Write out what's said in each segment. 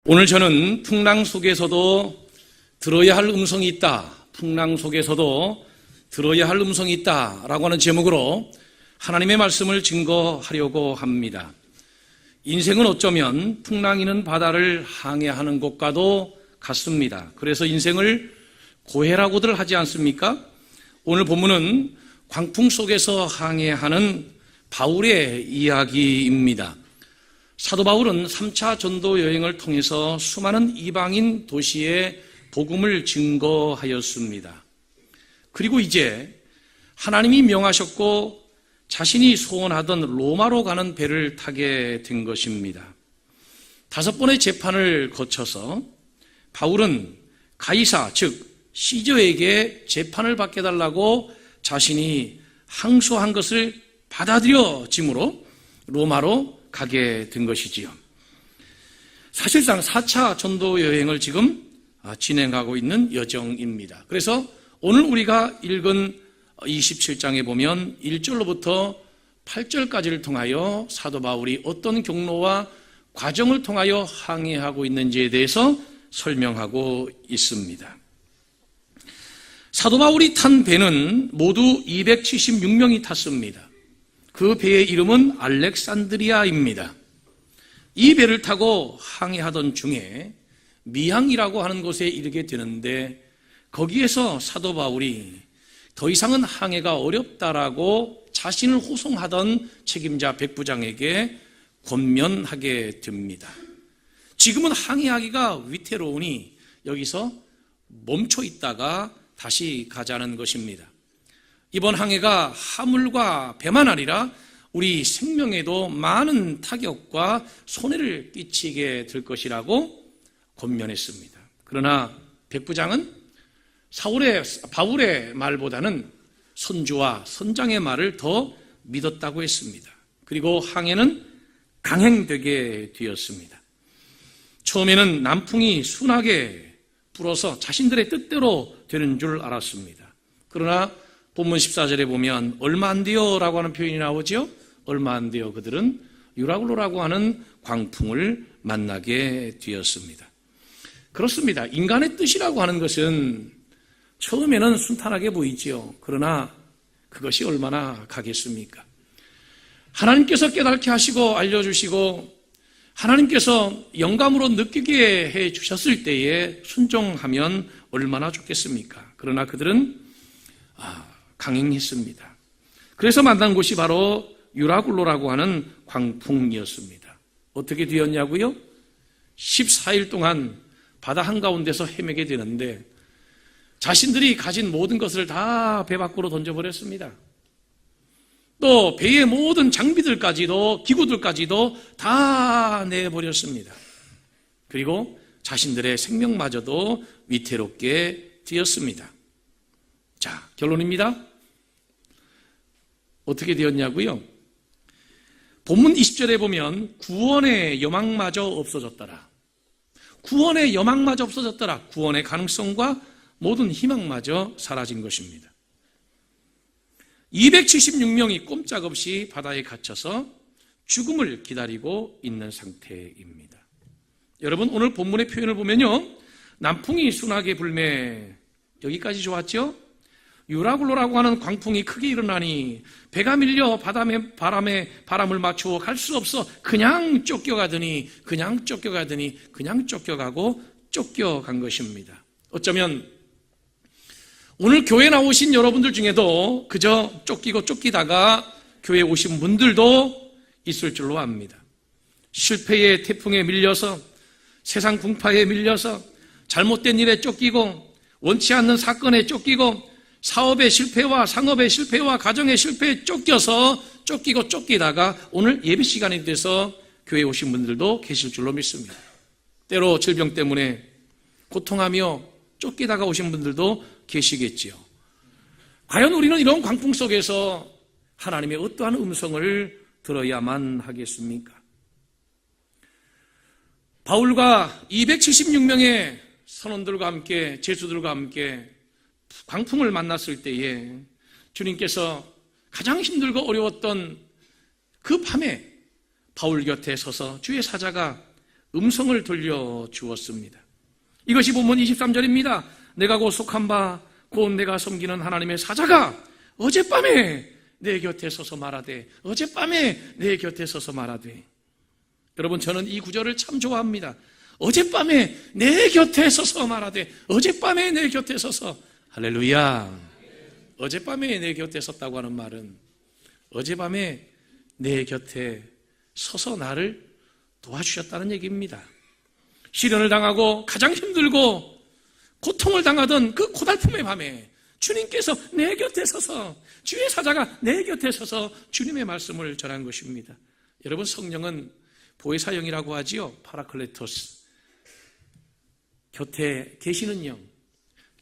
오늘 저는 풍랑 속에서도 들어야 할 음성이 있다. 풍랑 속에서도 들어야 할 음성이 있다. 라고 하는 제목으로 하나님의 말씀을 증거하려고 합니다. 인생은 어쩌면 풍랑이는 바다를 항해하는 것과도 같습니다. 그래서 인생을 고해라고들 하지 않습니까? 오늘 본문은 광풍 속에서 항해하는 바울의 이야기입니다. 사도 바울은 3차 전도 여행을 통해서 수많은 이방인 도시에 복음을 증거하였습니다. 그리고 이제 하나님이 명하셨고 자신이 소원하던 로마로 가는 배를 타게 된 것입니다. 5번의 재판을 거쳐서 바울은 가이사, 즉 시저에게 재판을 받게 해달라고 자신이 항소한 것을 받아들여짐으로 로마로 가게 된 것이지요. 사실상 4차 전도 여행을 지금 진행하고 있는 여정입니다. 그래서 오늘 우리가 읽은 27장에 보면 1절로부터 8절까지를 통하여 사도 바울이 어떤 경로와 과정을 통하여 항해하고 있는지에 대해서 설명하고 있습니다. 사도 바울이 탄 배는 모두 276명이 탔습니다. 그 배의 이름은 알렉산드리아입니다. 이 배를 타고 항해하던 중에 미항이라고 하는 곳에 이르게 되는데 거기에서 사도 바울이 더 이상은 항해가 어렵다라고 자신을 호송하던 책임자 백부장에게 권면하게 됩니다. 지금은 항해하기가 위태로우니 여기서 멈춰 있다가 다시 가자는 것입니다. 이번 항해가 화물과 배만 아니라 우리 생명에도 많은 타격과 손해를 끼치게 될 것이라고 권면했습니다. 그러나 백부장은 바울의 말보다는 선주와 선장의 말을 더 믿었다고 했습니다. 그리고 항해는 강행되게 되었습니다. 처음에는 남풍이 순하게 불어서 자신들의 뜻대로 되는 줄 알았습니다. 그러나 본문 14절에 보면 얼마 안 돼요 라고 하는 표현이 나오죠. 얼마 안 돼요. 그들은 유라굴로라고 하는 광풍을 만나게 되었습니다. 그렇습니다. 인간의 뜻이라고 하는 것은 처음에는 순탄하게 보이지요. 그러나 그것이 얼마나 가겠습니까? 하나님께서 깨닫게 하시고 알려주시고 하나님께서 영감으로 느끼게 해 주셨을 때에 순종하면 얼마나 좋겠습니까? 그러나 그들은 강행했습니다. 그래서 만난 곳이 바로 유라굴로라고 하는 광풍이었습니다. 어떻게 되었냐고요? 14일 동안 바다 한가운데서 헤매게 되는데 자신들이 가진 모든 것을 다 배 밖으로 던져버렸습니다. 또 배의 모든 장비들까지도 기구들까지도 다 내버렸습니다. 그리고 자신들의 생명마저도 위태롭게 되었습니다. 자, 결론입니다. 어떻게 되었냐고요? 본문 20절에 보면 구원의 여망마저 없어졌더라. 구원의 여망마저 없어졌더라. 구원의 가능성과 모든 희망마저 사라진 것입니다. 276명이 꼼짝없이 바다에 갇혀서 죽음을 기다리고 있는 상태입니다. 여러분, 오늘 본문의 표현을 보면요, 남풍이 순하게 불매, 여기까지 좋았죠? 유라굴로라고 하는 광풍이 크게 일어나니 배가 밀려 바람을 맞추어 갈 수 없어 그냥 쫓겨가더니 그냥 쫓겨가고 쫓겨간 것입니다. 어쩌면 오늘 교회 나오신 여러분들 중에도 그저 쫓기다가 교회에 오신 분들도 있을 줄로 압니다. 실패의 태풍에 밀려서 세상 궁파에 밀려서 잘못된 일에 쫓기고 원치 않는 사건에 쫓기고 사업의 실패와 상업의 실패와 가정의 실패에 쫓기다가 오늘 예배 시간이 돼서 교회에 오신 분들도 계실 줄로 믿습니다. 때로 질병 때문에 고통하며 쫓기다가 오신 분들도 계시겠지요. 과연 우리는 이런 광풍 속에서 하나님의 어떠한 음성을 들어야만 하겠습니까? 바울과 276명의 선원들과 함께 제수들과 함께 광풍을 만났을 때에 주님께서 가장 힘들고 어려웠던 그 밤에 바울 곁에 서서 주의 사자가 음성을 들려주었습니다. 이것이 본문 23절입니다. 내가 곧 속한 바 곧 내가 섬기는 하나님의 사자가 어젯밤에 내 곁에 서서 말하되, 어젯밤에 내 곁에 서서 말하되. 여러분, 저는 이 구절을 참 좋아합니다. 어젯밤에 내 곁에 서서 말하되, 어젯밤에 내 곁에 서서. 할렐루야. 어젯밤에 내 곁에 섰다고 하는 말은 어젯밤에 내 곁에 서서 나를 도와주셨다는 얘기입니다. 시련을 당하고 가장 힘들고 고통을 당하던 그 고달픔의 밤에 주님께서 내 곁에 서서, 주의 사자가 내 곁에 서서 주님의 말씀을 전한 것입니다. 여러분, 성령은 보혜사형이라고 하지요. 파라클레토스. 곁에 계시는 영,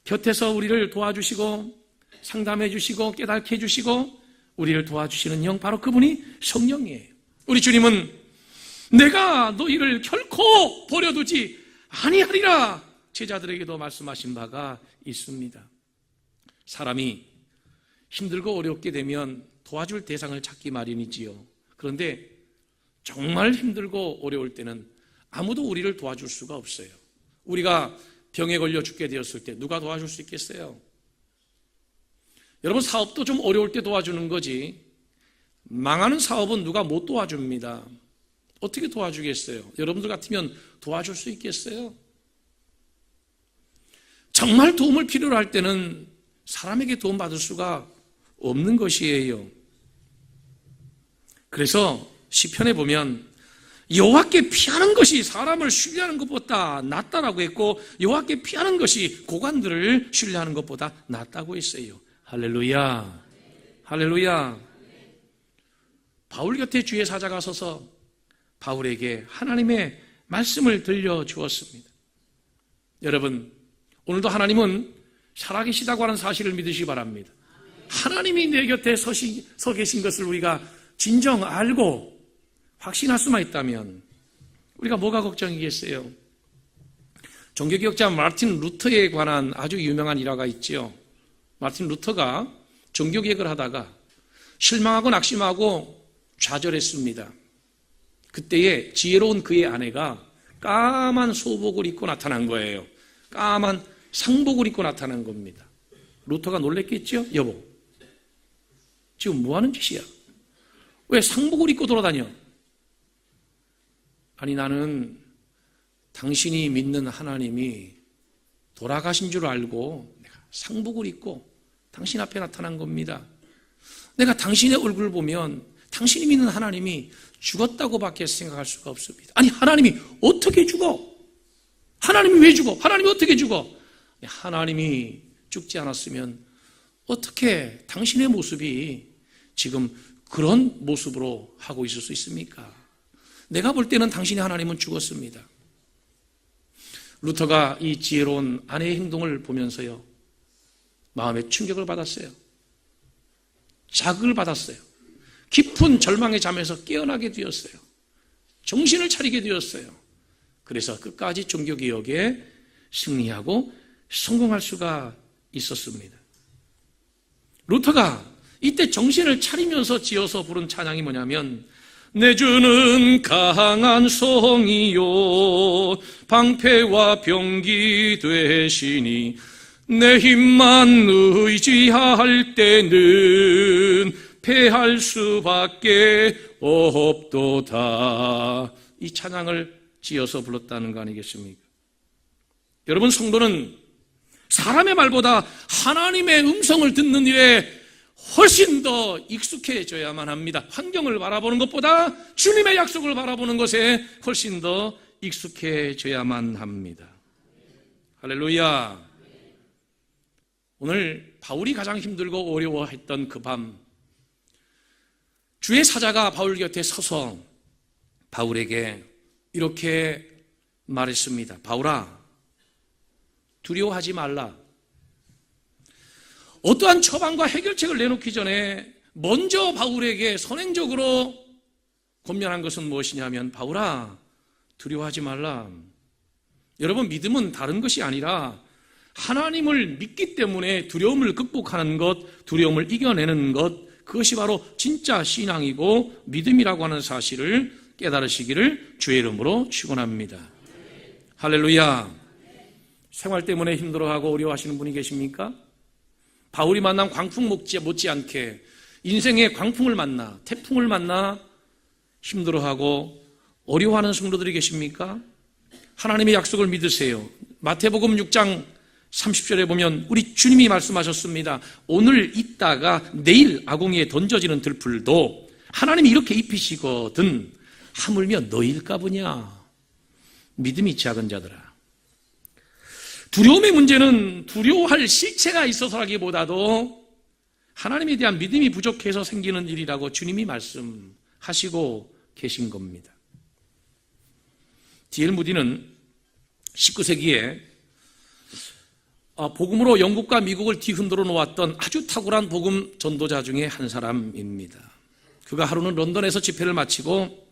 곁에서 우리를 도와주시고 상담해 주시고 깨닫게 해주시고 우리를 도와주시는 영, 바로 그분이 성령이에요. 우리 주님은 내가 너희를 결코 버려두지 아니하리라 제자들에게도 말씀하신 바가 있습니다. 사람이 힘들고 어렵게 되면 도와줄 대상을 찾기 마련이지요. 그런데 정말 힘들고 어려울 때는 아무도 우리를 도와줄 수가 없어요. 우리가 병에 걸려 죽게 되었을 때 누가 도와줄 수 있겠어요? 여러분, 사업도 좀 어려울 때 도와주는 거지, 망하는 사업은 누가 못 도와줍니다. 어떻게 도와주겠어요? 여러분들 같으면 도와줄 수 있겠어요? 정말 도움을 필요로 할 때는 사람에게 도움받을 수가 없는 것이에요. 그래서 시편에 보면 여호와께 피하는 것이 사람을 신뢰하는 것보다 낫다라고 했고, 여호와께 피하는 것이 고관들을 신뢰하는 것보다 낫다고 했어요. 할렐루야. 할렐루야. 바울 곁에 주의 사자가 서서 바울에게 하나님의 말씀을 들려주었습니다. 여러분, 오늘도 하나님은 살아계시다고 하는 사실을 믿으시기 바랍니다. 하나님이 내 곁에 서 계신 것을 우리가 진정 알고 확신할 수만 있다면 우리가 뭐가 걱정이겠어요? 종교개혁자 마르틴 루터에 관한 아주 유명한 일화가 있지요. 마르틴 루터가 종교개혁을 하다가 실망하고 낙심하고 좌절했습니다. 그때에 지혜로운 그의 아내가 까만 소복을 입고 나타난 거예요. 까만 상복을 입고 나타난 겁니다. 루터가 놀랬겠죠? 여보, 지금 뭐 하는 짓이야? 왜 상복을 입고 돌아다녀? 아니, 나는 당신이 믿는 하나님이 돌아가신 줄 알고 내가 상복을 입고 당신 앞에 나타난 겁니다. 내가 당신의 얼굴을 보면 당신이 믿는 하나님이 죽었다고 밖에 생각할 수가 없습니다. 아니, 하나님이 어떻게 죽어? 하나님이 왜 죽어? 하나님이 어떻게 죽어? 하나님이 죽지 않았으면 어떻게 당신의 모습이 지금 그런 모습으로 하고 있을 수 있습니까? 내가 볼 때는 당신의 하나님은 죽었습니다. 루터가 이 지혜로운 아내의 행동을 보면서요, 마음에 충격을 받았어요. 자극을 받았어요. 깊은 절망의 잠에서 깨어나게 되었어요. 정신을 차리게 되었어요. 그래서 끝까지 종교개혁에 승리하고 성공할 수가 있었습니다. 루터가 이때 정신을 차리면서 지어서 부른 찬양이 뭐냐면, 내 주는 강한 성이요 방패와 병기 되시니 내 힘만 의지할 때는 패할 수밖에 없도다. 이 찬양을 지어서 불렀다는 거 아니겠습니까? 여러분, 성도는 사람의 말보다 하나님의 음성을 듣는 일에 훨씬 더 익숙해져야만 합니다. 환경을 바라보는 것보다 주님의 약속을 바라보는 것에 훨씬 더 익숙해져야만 합니다. 할렐루야. 오늘 바울이 가장 힘들고 어려워했던 그 밤, 주의 사자가 바울 곁에 서서 바울에게 이렇게 말했습니다. 바울아, 두려워하지 말라. 어떠한 처방과 해결책을 내놓기 전에 먼저 바울에게 선행적으로 권면한 것은 무엇이냐면, 바울아, 두려워하지 말라. 여러분, 믿음은 다른 것이 아니라 하나님을 믿기 때문에 두려움을 극복하는 것, 두려움을 이겨내는 것, 그것이 바로 진짜 신앙이고 믿음이라고 하는 사실을 깨달으시기를 주의 이름으로 축원합니다. 할렐루야. 생활 때문에 힘들어하고 어려워하시는 분이 계십니까? 바울이 만난 광풍 못지않게 인생의 광풍을 만나, 태풍을 만나 힘들어하고 어려워하는 성도들이 계십니까? 하나님의 약속을 믿으세요. 마태복음 6장 30절에 보면 우리 주님이 말씀하셨습니다. 오늘 있다가 내일 아궁이에 던져지는 들풀도 하나님이 이렇게 입히시거든 하물며 너일까 보냐. 믿음이 작은 자들아. 두려움의 문제는 두려워할 실체가 있어서라기보다도 하나님에 대한 믿음이 부족해서 생기는 일이라고 주님이 말씀하시고 계신 겁니다. D.L. 무디는 19세기에 복음으로 영국과 미국을 뒤흔들어 놓았던 아주 탁월한 복음 전도자 중에 한 사람입니다. 그가 하루는 런던에서 집회를 마치고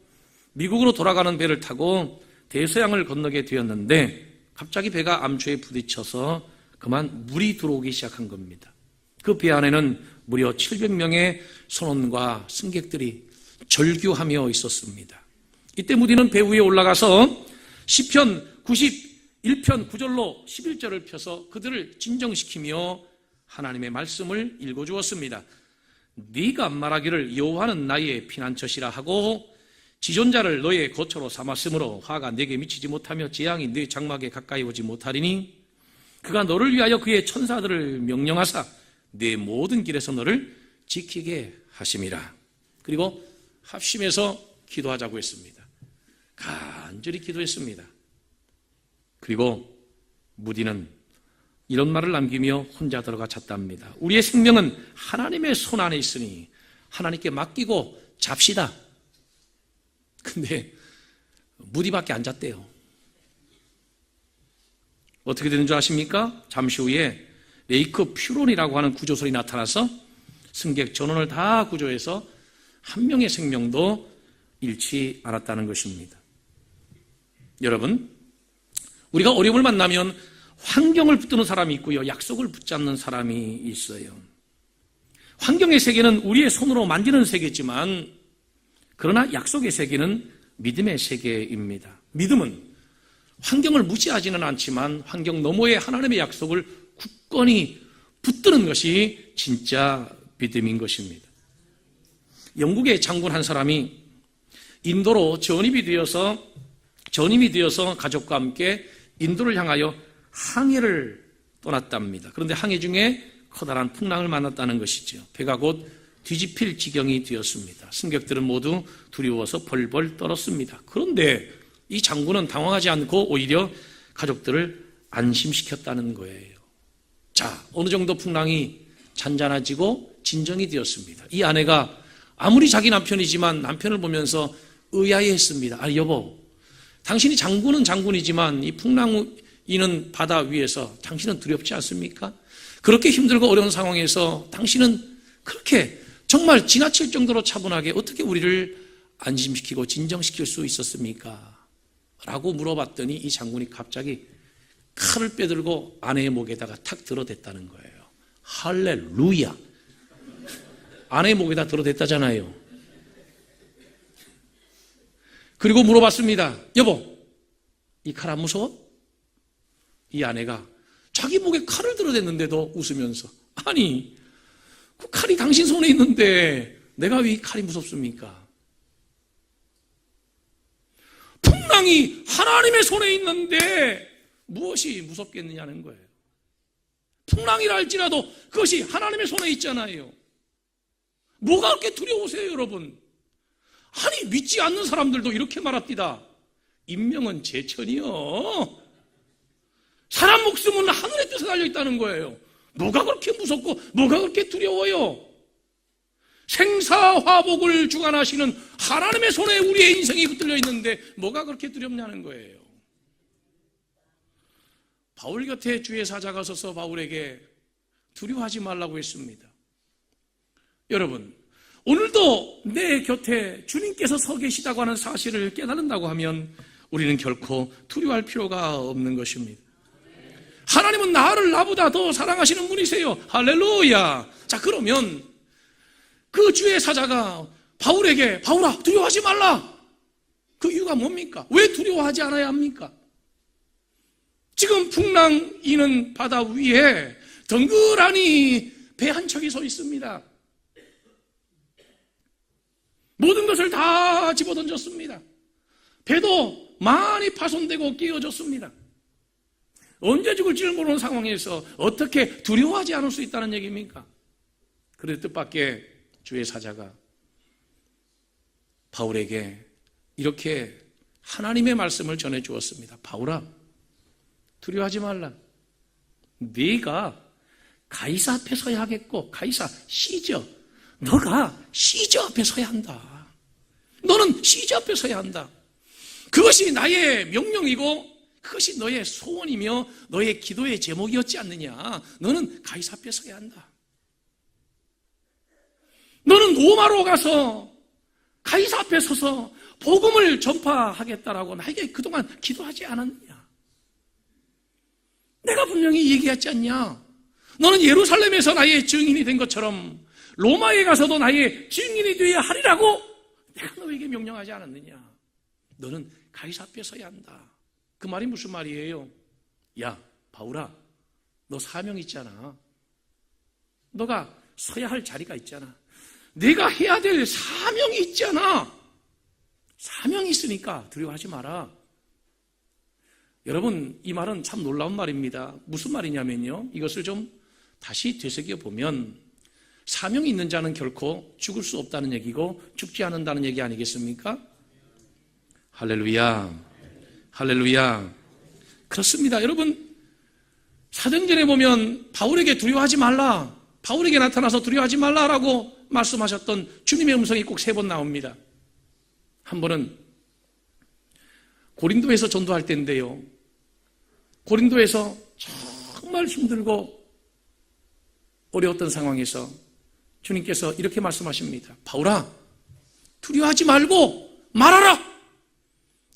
미국으로 돌아가는 배를 타고 대서양을 건너게 되었는데 갑자기 배가 암초에 부딪혀서 그만 물이 들어오기 시작한 겁니다. 그 배 안에는 무려 700명의 선원과 승객들이 절규하며 있었습니다. 이때 무디는 배 위에 올라가서 시편 91편 9절로 11절을 펴서 그들을 진정시키며 하나님의 말씀을 읽어주었습니다. 네가 말하기를 여호와는 나의 피난처시라 하고 지존자를 너의 거처로 삼았으므로 화가 내게 미치지 못하며 재앙이 네 장막에 가까이 오지 못하리니 그가 너를 위하여 그의 천사들을 명령하사 내 모든 길에서 너를 지키게 하심이라. 그리고 합심해서 기도하자고 했습니다. 간절히 기도했습니다. 그리고 무디는 이런 말을 남기며 혼자 들어가 잤답니다. 우리의 생명은 하나님의 손 안에 있으니 하나님께 맡기고 잡시다. 근데 무디밖에 안 잤대요. 어떻게 되는 줄 아십니까? 잠시 후에 레이크 퓨론이라고 하는 구조선이 나타나서 승객 전원을 다 구조해서 한 명의 생명도 잃지 않았다는 것입니다. 여러분, 우리가 어려움을 만나면 환경을 붙드는 사람이 있고요, 약속을 붙잡는 사람이 있어요. 환경의 세계는 우리의 손으로 만지는 세계지만 그러나 약속의 세계는 믿음의 세계입니다. 믿음은 환경을 무시하지는 않지만 환경 너머의 하나님의 약속을 굳건히 붙드는 것이 진짜 믿음인 것입니다. 영국의 장군 한 사람이 인도로 전임이 되어서 가족과 함께 인도를 향하여 항해를 떠났답니다. 그런데 항해 중에 커다란 풍랑을 만났다는 것이죠. 배가 곧 뒤집힐 지경이 되었습니다. 승객들은 모두 두려워서 벌벌 떨었습니다. 그런데 이 장군은 당황하지 않고 오히려 가족들을 안심시켰다는 거예요. 자, 어느 정도 풍랑이 잔잔해지고 진정이 되었습니다. 이 아내가 아무리 자기 남편이지만 남편을 보면서 의아해했습니다. 아니 여보, 당신이 장군은 장군이지만 이 풍랑 이는 바다 위에서 당신은 두렵지 않습니까? 그렇게 힘들고 어려운 상황에서 당신은 그렇게 정말 지나칠 정도로 차분하게 어떻게 우리를 안심시키고 진정시킬 수 있었습니까? 라고 물어봤더니 이 장군이 갑자기 칼을 빼들고 아내의 목에다가 탁 들어댔다는 거예요. 할렐루야. 아내의 목에다 들어댔다잖아요. 그리고 물어봤습니다. 여보, 이 칼 안 무서워? 이 아내가 자기 목에 칼을 들어댔는데도 웃으면서, 아니 그 칼이 당신 손에 있는데 내가 왜 이 칼이 무섭습니까? 풍랑이 하나님의 손에 있는데 무엇이 무섭겠느냐는 거예요. 풍랑이라 할지라도 그것이 하나님의 손에 있잖아요. 뭐가 그렇게 두려우세요, 여러분? 아니 믿지 않는 사람들도 이렇게 말합니다. 인명은 제천이요, 사람 목숨은 하늘의 뜻에 달려있다는 거예요. 뭐가 그렇게 무섭고 뭐가 그렇게 두려워요? 생사화복을 주관하시는 하나님의 손에 우리의 인생이 붙들려 있는데 뭐가 그렇게 두렵냐는 거예요. 바울 곁에 주의 사자가 서서 바울에게 두려워하지 말라고 했습니다. 여러분, 오늘도 내 곁에 주님께서 서 계시다고 하는 사실을 깨달는다고 하면 우리는 결코 두려워할 필요가 없는 것입니다. 하나님은 나를 나보다 더 사랑하시는 분이세요. 할렐루야. 자, 그러면 그 주의 사자가 바울에게, 바울아 두려워하지 말라, 그 이유가 뭡니까? 왜 두려워하지 않아야 합니까? 지금 풍랑 이는 바다 위에 덩그러니 배 한 척이 서 있습니다. 모든 것을 다 집어던졌습니다. 배도 많이 파손되고 끼어졌습니다. 언제 죽을지를 모르는 상황에서 어떻게 두려워하지 않을 수 있다는 얘기입니까? 그 뜻밖의 주의 사자가 바울에게 이렇게 하나님의 말씀을 전해 주었습니다. 바울아, 두려워하지 말라. 네가 가이사 앞에 서야 하겠고, 가이사 시저, 너가 시저 앞에 서야 한다. 너는 시저 앞에 서야 한다. 그것이 나의 명령이고 그것이 너의 소원이며 너의 기도의 제목이었지 않느냐. 너는 가이사 앞에 서야 한다. 너는 로마로 가서 가이사 앞에 서서 복음을 전파하겠다라고 나에게 그동안 기도하지 않았느냐. 내가 분명히 얘기했지 않냐. 너는 예루살렘에서 나의 증인이 된 것처럼 로마에 가서도 나의 증인이 되어야 하리라고 내가 너에게 명령하지 않았느냐. 너는 가이사 앞에 서야 한다. 그 말이 무슨 말이에요? 야, 바울아, 너 사명 있잖아. 너가 서야 할 자리가 있잖아. 내가 해야 될 사명이 있잖아. 사명이 있으니까 두려워하지 마라. 여러분, 이 말은 참 놀라운 말입니다. 무슨 말이냐면요, 이것을 좀 다시 되새겨보면 사명이 있는 자는 결코 죽을 수 없다는 얘기고 죽지 않는다는 얘기 아니겠습니까? 할렐루야, 할렐루야. 그렇습니다. 여러분, 사도행전에 보면 바울에게 두려워하지 말라, 바울에게 나타나서 두려워하지 말라라고 말씀하셨던 주님의 음성이 꼭 3번 나옵니다. 한 번은 고린도에서 전도할 때인데요, 고린도에서 정말 힘들고 어려웠던 상황에서 주님께서 이렇게 말씀하십니다. 바울아, 두려워하지 말고 말하라.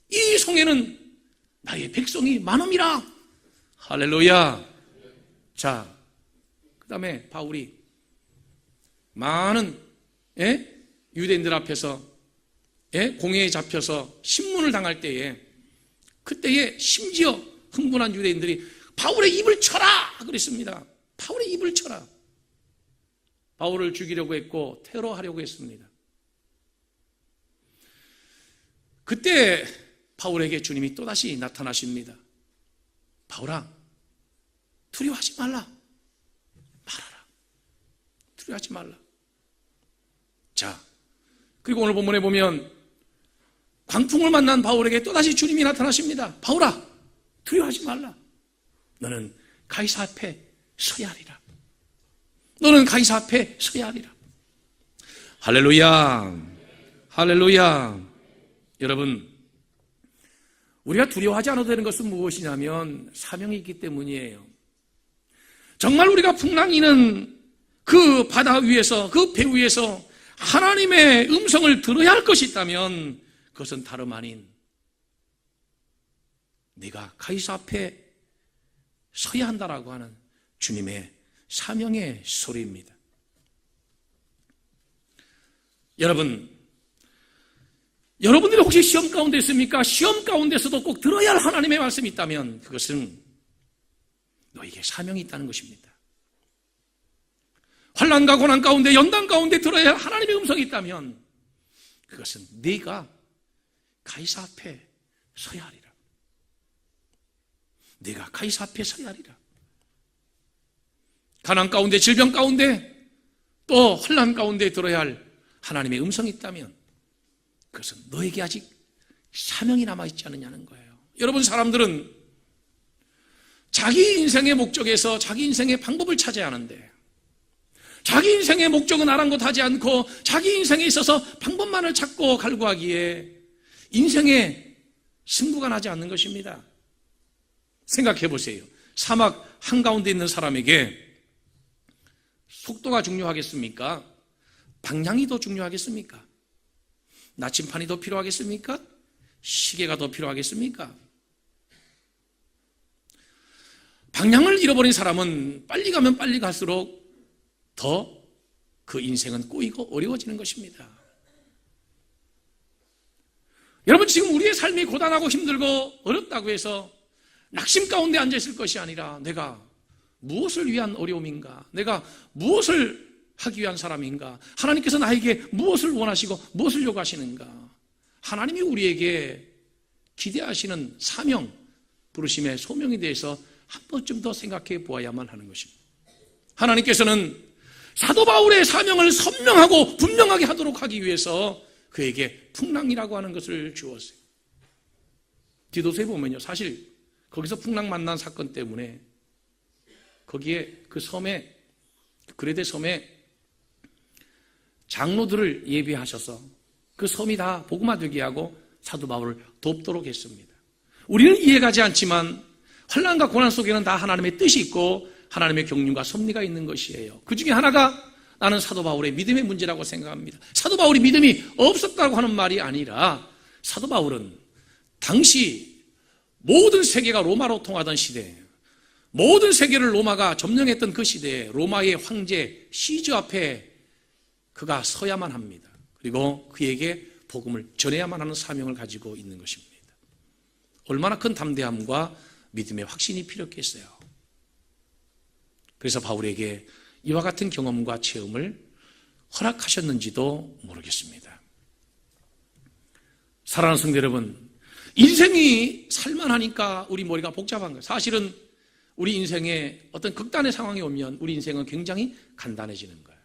이 성에는 나의 백성이 많음이라. 할렐루야. 자, 그 다음에 바울이 많은 유대인들 앞에서 공회에 잡혀서 신문을 당할 때에, 그때에 심지어 흥분한 유대인들이 바울의 입을 쳐라 그랬습니다. 바울의 입을 쳐라. 바울을 죽이려고 했고 테러하려고 했습니다. 그때 바울에게 주님이 또다시 나타나십니다. 바울아, 두려워하지 말라. 말하라. 두려워하지 말라. 자, 그리고 오늘 본문에 보면 광풍을 만난 바울에게 또다시 주님이 나타나십니다. 바울아, 두려워하지 말라. 너는 가이사 앞에 서야 하리라. 너는 가이사 앞에 서야 하리라. 할렐루야, 할렐루야. 여러분, 우리가 두려워하지 않아도 되는 것은 무엇이냐면 사명이 있기 때문이에요. 정말 우리가 풍랑이는 그 바다 위에서, 그 배 위에서 하나님의 음성을 들어야 할 것이 있다면 그것은 다름 아닌 네가 가이사 앞에 서야 한다라고 하는 주님의 사명의 소리입니다. 여러분들이 혹시 시험 가운데 있습니까? 시험 가운데서도 꼭 들어야 할 하나님의 말씀이 있다면 그것은 너에게 사명이 있다는 것입니다. 환난과 고난 가운데, 연단 가운데 들어야 할 하나님의 음성이 있다면 그것은 네가 가이사 앞에 서야 하리라. 네가 가이사 앞에 서야 하리라. 가난 가운데, 질병 가운데, 또 환난 가운데 들어야 할 하나님의 음성이 있다면 그것은 너에게 아직 사명이 남아있지 않느냐는 거예요. 여러분, 사람들은 자기 인생의 목적에서 자기 인생의 방법을 찾아야 하는데, 자기 인생의 목적은 아랑곳하지 않고 자기 인생에 있어서 방법만을 찾고 갈구하기에 인생에 승부가 나지 않는 것입니다. 생각해 보세요. 사막 한가운데 있는 사람에게 속도가 중요하겠습니까? 방향이 더 중요하겠습니까? 나침판이 더 필요하겠습니까? 시계가 더 필요하겠습니까? 방향을 잃어버린 사람은 빨리 가면 빨리 갈수록 더 그 인생은 꼬이고 어려워지는 것입니다. 여러분, 지금 우리의 삶이 고단하고 힘들고 어렵다고 해서 낙심 가운데 앉아 있을 것이 아니라 내가 무엇을 위한 어려움인가? 내가 무엇을 하기 위한 사람인가? 하나님께서 나에게 무엇을 원하시고 무엇을 요구하시는가? 하나님이 우리에게 기대하시는 사명, 부르심의 소명에 대해서 한 번쯤 더 생각해 보아야만 하는 것입니다. 하나님께서는 사도 바울의 사명을 선명하고 분명하게 하도록 하기 위해서 그에게 풍랑이라고 하는 것을 주었어요. 디도서에 보면요, 사실 거기서 풍랑 만난 사건 때문에 거기에 그 섬에, 그레데 섬에 장로들을 예비하셔서 그 섬이 다 복음화되게 하고 사도 바울을 돕도록 했습니다. 우리는 이해가지 않지만 환난과 고난 속에는 다 하나님의 뜻이 있고 하나님의 경륜과 섭리가 있는 것이에요. 그 중에 하나가 나는 사도 바울의 믿음의 문제라고 생각합니다. 사도 바울이 믿음이 없었다고 하는 말이 아니라 사도 바울은 당시 모든 세계가 로마로 통하던 시대에, 모든 세계를 로마가 점령했던 그 시대에 로마의 황제 시저 앞에 그가 서야만 합니다. 그리고 그에게 복음을 전해야만 하는 사명을 가지고 있는 것입니다. 얼마나 큰 담대함과 믿음의 확신이 필요했겠어요. 그래서 바울에게 이와 같은 경험과 체험을 허락하셨는지도 모르겠습니다. 사랑하는 성도 여러분, 인생이 살만하니까 우리 머리가 복잡한 거예요. 사실은 우리 인생에 어떤 극단의 상황이 오면 우리 인생은 굉장히 간단해지는 거예요.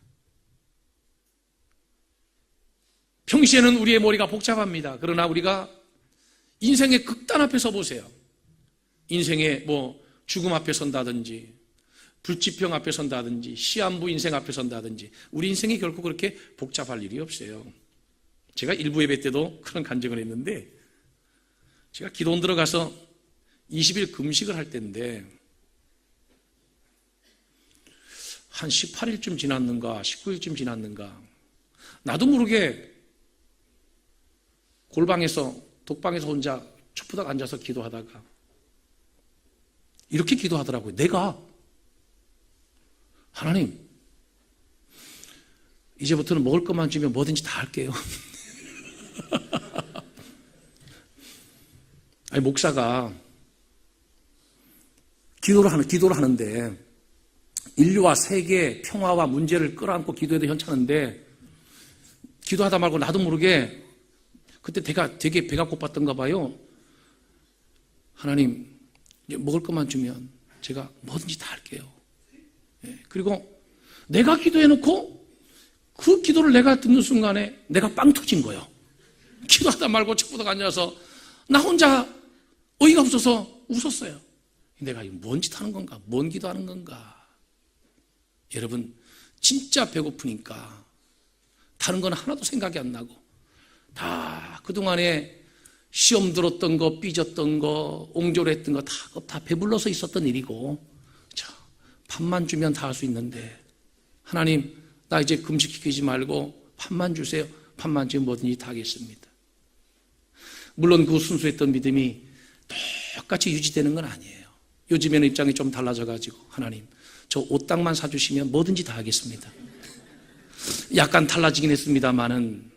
평시에는 우리의 머리가 복잡합니다. 그러나 우리가 인생의 극단 앞에 서 보세요. 인생의 죽음 앞에 선다든지 불치병 앞에 선다든지 시한부 인생 앞에 선다든지 우리 인생이 결코 그렇게 복잡할 일이 없어요. 제가 일부 예배 때도 그런 간증을 했는데, 제가 기도원 들어가서 20일 금식을 할 때인데 한 18일쯤 지났는가 19일쯤 지났는가 나도 모르게 골방에서 독방에서 혼자 촛부닥 앉아서 기도하다가 이렇게 기도하더라고요. 내가 하나님, 이제부터는 먹을 것만 주면 뭐든지 다 할게요. 아니, 목사가 기도를 하는데 인류와 세계 평화와 문제를 끌어안고 기도해도 현찮은데 기도하다 말고 나도 모르게 그때 되게 배가 고팠던가 봐요. 하나님, 먹을 것만 주면 제가 뭐든지 다 할게요. 그리고 내가 기도해놓고 그 기도를 내가 듣는 순간에 내가 빵 터진 거예요. 기도하다 말고 척보다 앉아서 나 혼자 어이가 없어서 웃었어요. 내가 이거 뭔 짓 하는 건가? 뭔 기도하는 건가? 여러분, 진짜 배고프니까 다른 건 하나도 생각이 안 나고 다 그동안에 시험 들었던 거, 삐졌던 거, 옹졸했던 거 다 배불러서 있었던 일이고, 밥만 주면 다 할 수 있는데 하나님, 나 이제 금식시키지 말고 밥만 주세요. 밥만 주면 뭐든지 다 하겠습니다. 물론 그 순수했던 믿음이 똑같이 유지되는 건 아니에요. 요즘에는 입장이 좀 달라져가지고 하나님, 저 옷장만 사주시면 뭐든지 다 하겠습니다. 약간 달라지긴 했습니다만은,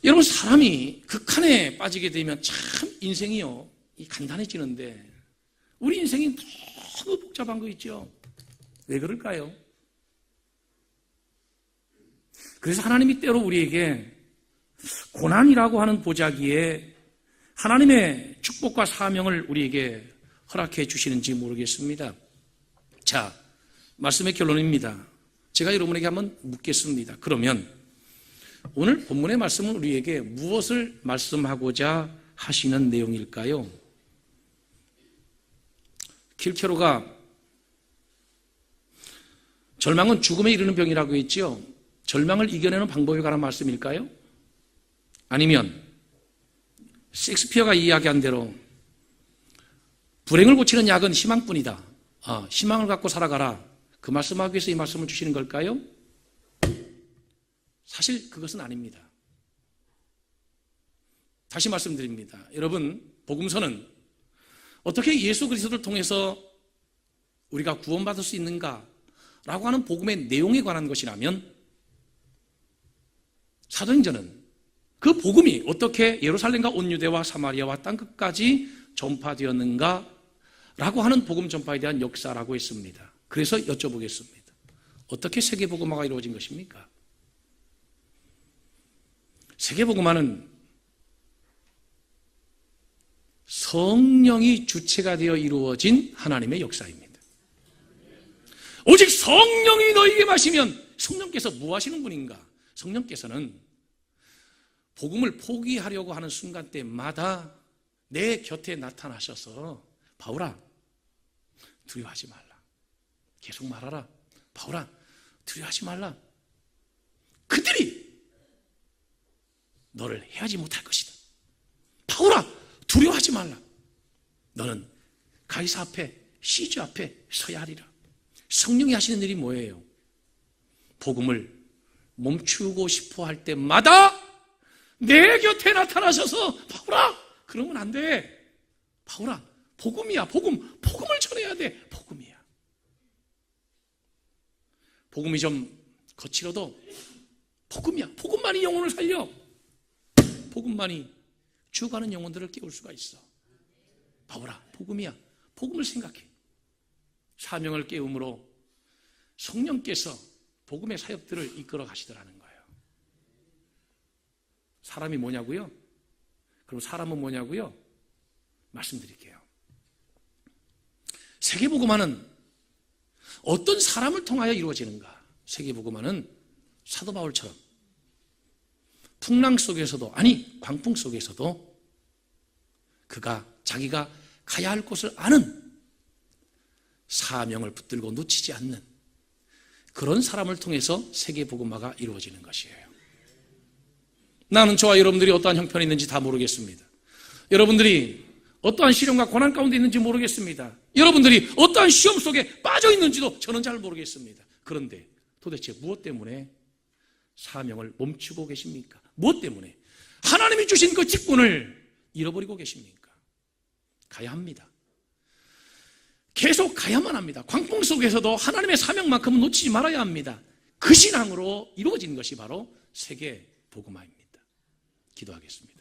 여러분, 사람이 극한에 빠지게 되면 참 인생이요 간단해지는데 우리 인생이 너무 복잡한 거 있죠. 왜 그럴까요? 그래서 하나님이 때로 우리에게 고난이라고 하는 보자기에 하나님의 축복과 사명을 우리에게 허락해 주시는지 모르겠습니다. 자, 말씀의 결론입니다. 제가 여러분에게 한번 묻겠습니다. 그러면 오늘 본문의 말씀은 우리에게 무엇을 말씀하고자 하시는 내용일까요? 킬케로가 절망은 죽음에 이르는 병이라고 했지요. 절망을 이겨내는 방법에 관한 말씀일까요? 아니면 셰익스피어가 이야기한 대로 불행을 고치는 약은 희망뿐이다. 희망을 갖고 살아가라. 그 말씀하기 위해서 이 말씀을 주시는 걸까요? 사실 그것은 아닙니다. 다시 말씀드립니다. 여러분, 복음서는 어떻게 예수 그리스도를 통해서 우리가 구원받을 수 있는가라고 하는 복음의 내용에 관한 것이라면 사도행전은 그 복음이 어떻게 예루살렘과 온 유대와 사마리아와 땅끝까지 전파되었는가 라고 하는 복음 전파에 대한 역사라고 했습니다. 그래서 여쭤보겠습니다. 어떻게 세계복음화가 이루어진 것입니까? 세계복음화는 성령이 주체가 되어 이루어진 하나님의 역사입니다. 오직 성령이 너희에게 마시면, 성령께서 뭐 하시는 분인가? 성령께서는 복음을 포기하려고 하는 순간 때마다 내 곁에 나타나셔서 바울아, 두려워하지 말라. 계속 말하라. 바울아, 두려워하지 말라. 그들이 너를 해하지 못할 것이다. 바울아, 두려워하지 말라. 너는 가이사 앞에, 시즈 앞에 서야 하리라. 성령이 하시는 일이 뭐예요? 복음을 멈추고 싶어 할 때마다 내 곁에 나타나셔서 바울아, 그러면 안 돼. 바울아, 복음이야, 복음을 전해야 돼. 복음이야. 복음이 좀 거칠어도 복음이야. 복음만이 영혼을 살려. 복음만이 죽어가는 영혼들을 깨울 수가 있어. 바울아, 복음이야. 복음을 생각해. 사명을 깨움으로 성령께서 복음의 사역들을 이끌어 가시더라는 거예요. 사람이 뭐냐고요? 그럼 사람은 뭐냐고요? 말씀드릴게요. 세계복음화는 어떤 사람을 통하여 이루어지는가? 세계복음화는 사도 바울처럼 풍랑 속에서도, 아니 광풍 속에서도 그가 자기가 가야 할 곳을 아는, 사명을 붙들고 놓치지 않는 그런 사람을 통해서 세계복음화가 이루어지는 것이에요. 나는 저와 여러분들이 어떠한 형편이 있는지 다 모르겠습니다. 여러분들이 어떠한 시련과 고난 가운데 있는지 모르겠습니다. 여러분들이 어떠한 시험 속에 빠져 있는지도 저는 잘 모르겠습니다. 그런데 도대체 무엇 때문에 사명을 멈추고 계십니까? 무엇 때문에 하나님이 주신 그 직분을 잃어버리고 계십니까? 가야 합니다. 계속 가야만 합니다. 광풍 속에서도 하나님의 사명만큼은 놓치지 말아야 합니다. 그 신앙으로 이루어진 것이 바로 세계 복음화입니다. 기도하겠습니다.